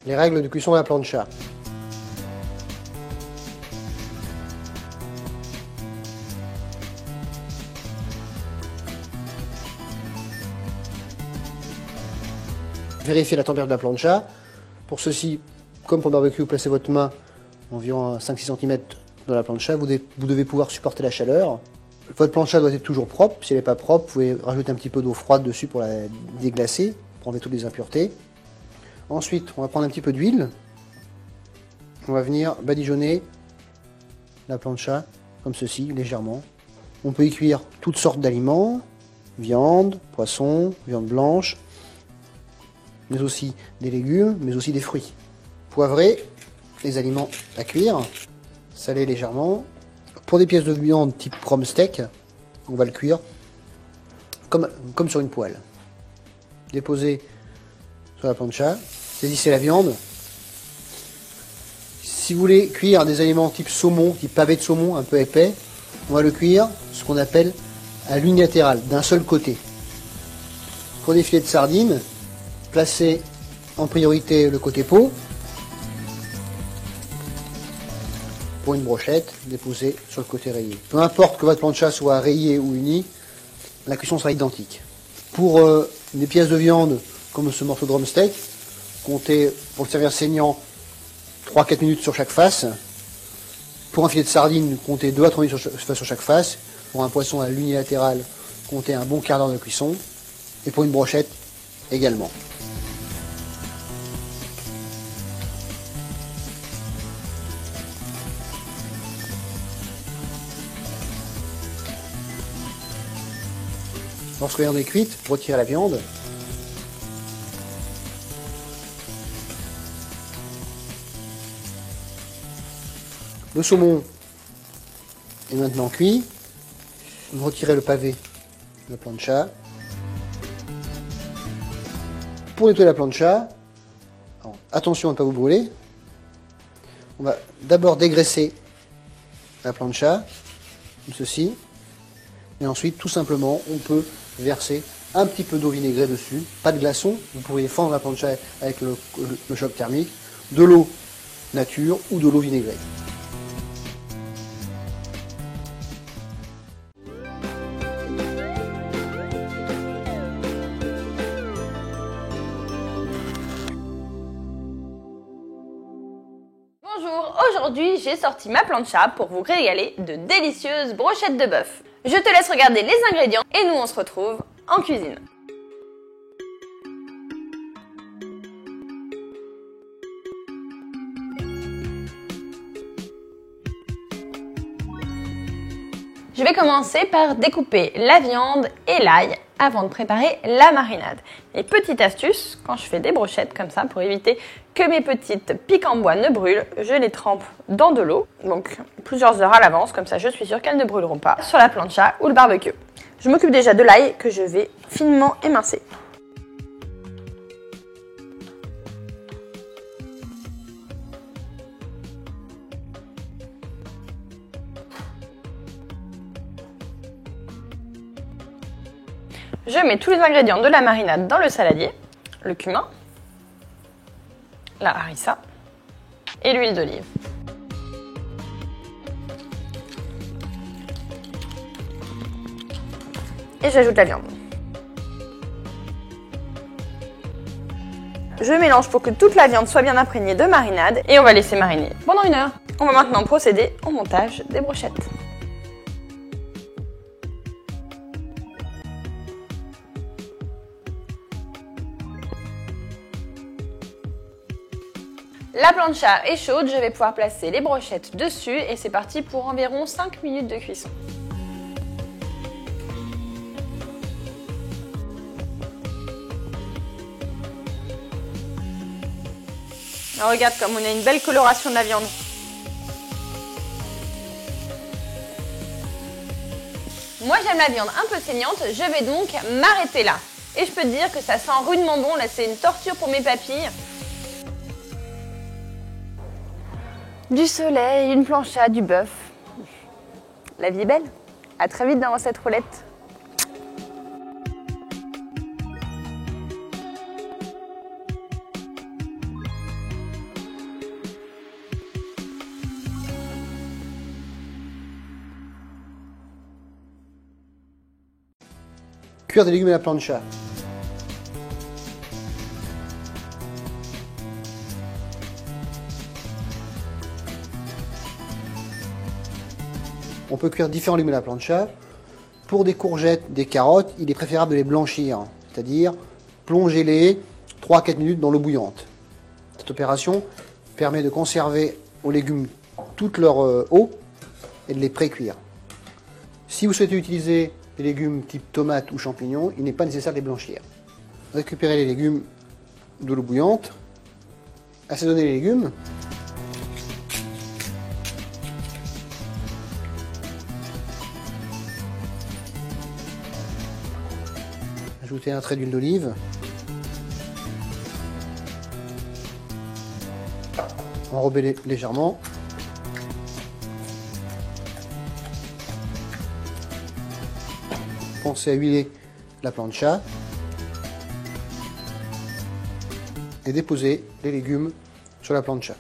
Les règles de cuisson à la plancha. Vérifiez la température de la plancha. Pour ceci, comme pour le barbecue, vous placez votre main environ à 5-6 cm dans la plancha. Vous devez pouvoir supporter la chaleur. Votre plancha doit être toujours propre. Si elle n'est pas propre, vous pouvez rajouter un petit peu d'eau froide dessus pour la déglacer, pour enlever toutes les impuretés. Ensuite, on va prendre un petit peu d'huile. On va venir badigeonner la plancha comme ceci, légèrement. On peut y cuire toutes sortes d'aliments, viande, poisson, viande blanche, mais aussi des légumes, mais aussi des fruits. Poivrer les aliments à cuire, saler légèrement. Pour des pièces de viande type rhum steak, on va le cuire comme sur une poêle. Déposer sur la plancha, saisissez la viande. Si vous voulez cuire des aliments type saumon, type pavé de saumon, un peu épais, on va le cuire ce qu'on appelle à l'unilatéral, d'un seul côté. Pour des filets de sardines, placez en priorité le côté peau. Pour une brochette, déposez sur le côté rayé. Peu importe que votre plancha soit rayée ou unie, la cuisson sera identique. Pour des pièces de viande comme ce morceau de rhum steak, comptez pour le servir saignant 3-4 minutes sur chaque face. Pour un filet de sardine, comptez 2 à 3 minutes sur chaque face. Pour un poisson à l'unilatéral, comptez un bon quart d'heure de cuisson. Et pour une brochette, également. Lorsque la viande est cuite, retirez la viande. Le saumon est maintenant cuit. Retirez le pavé de la plancha. Pour nettoyer la plancha, alors, attention à ne pas vous brûler. On va d'abord dégraisser la plancha, comme ceci. Et ensuite, tout simplement, on peut verser un petit peu d'eau vinaigrée dessus. Pas de glaçons, vous pourriez fendre la plancha avec le choc thermique. De l'eau nature ou de l'eau vinaigrée. Bonjour, aujourd'hui j'ai sorti ma plancha pour vous régaler de délicieuses brochettes de bœuf. Je te laisse regarder les ingrédients et nous on se retrouve en cuisine. Je vais commencer par découper la viande et l'ail avant de préparer la marinade. Et petite astuce, quand je fais des brochettes comme ça, pour éviter que mes petites piques en bois ne brûlent, je les trempe dans de l'eau, donc plusieurs heures à l'avance, comme ça je suis sûre qu'elles ne brûleront pas sur la plancha ou le barbecue. Je m'occupe déjà de l'ail que je vais finement émincer. Je mets tous les ingrédients de la marinade dans le saladier, le cumin, la harissa et l'huile d'olive. Et j'ajoute la viande. Je mélange pour que toute la viande soit bien imprégnée de marinade et on va laisser mariner pendant 1 heure. On va maintenant procéder au montage des brochettes. La plancha est chaude, je vais pouvoir placer les brochettes dessus et c'est parti pour environ 5 minutes de cuisson. Alors regarde comme on a une belle coloration de la viande. Moi j'aime la viande un peu saignante, je vais donc m'arrêter là. Et je peux te dire que ça sent rudement bon, là c'est une torture pour mes papilles. Du soleil, une plancha, du bœuf. La vie est belle. À très vite dans cette roulette. Cuire des légumes à la plancha. On peut cuire différents légumes à la plancha. Pour des courgettes, des carottes, il est préférable de les blanchir, c'est-à-dire plonger-les 3-4 minutes dans l'eau bouillante. Cette opération permet de conserver aux légumes toute leur eau et de les pré-cuire. Si vous souhaitez utiliser des légumes type tomates ou champignons, il n'est pas nécessaire de les blanchir. Récupérez les légumes de l'eau bouillante, assaisonnez les légumes. Ajoutez un trait d'huile d'olive. Enrobez-les légèrement. Pensez à huiler la plancha. Et déposez les légumes sur la plancha.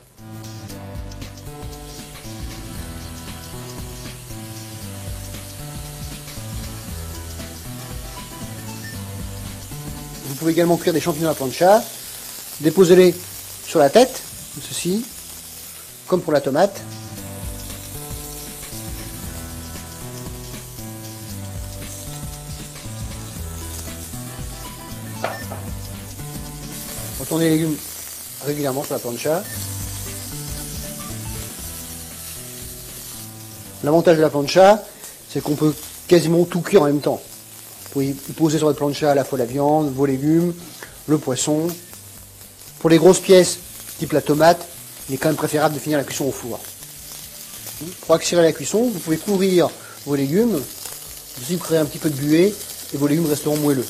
Vous pouvez également cuire des champignons à la plancha. Déposez-les sur la tête, comme ceci, comme pour la tomate. Retournez les légumes régulièrement sur la plancha. L'avantage de la plancha, c'est qu'on peut quasiment tout cuire en même temps. Vous pouvez y poser sur votre plancha à la fois la viande, vos légumes, le poisson. Pour les grosses pièces, type la tomate, il est quand même préférable de finir la cuisson au four. Pour accélérer la cuisson, vous pouvez couvrir vos légumes, vous créez un petit peu de buée et vos légumes resteront moelleux.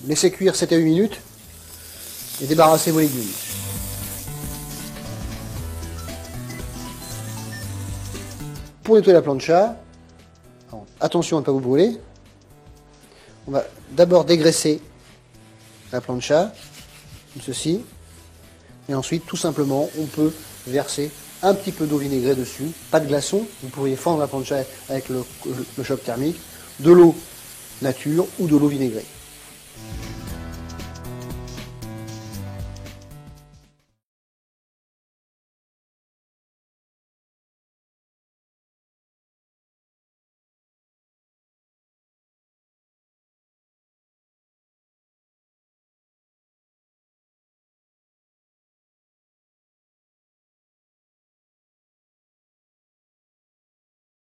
Laissez cuire 7 à 8 minutes et débarrassez vos légumes. Pour nettoyer la plancha, attention à ne pas vous brûler, on va d'abord dégraisser la plancha, comme ceci, et ensuite tout simplement on peut verser un petit peu d'eau vinaigrée dessus, pas de glaçons, vous pourriez fendre la plancha avec le choc thermique, de l'eau nature ou de l'eau vinaigrée.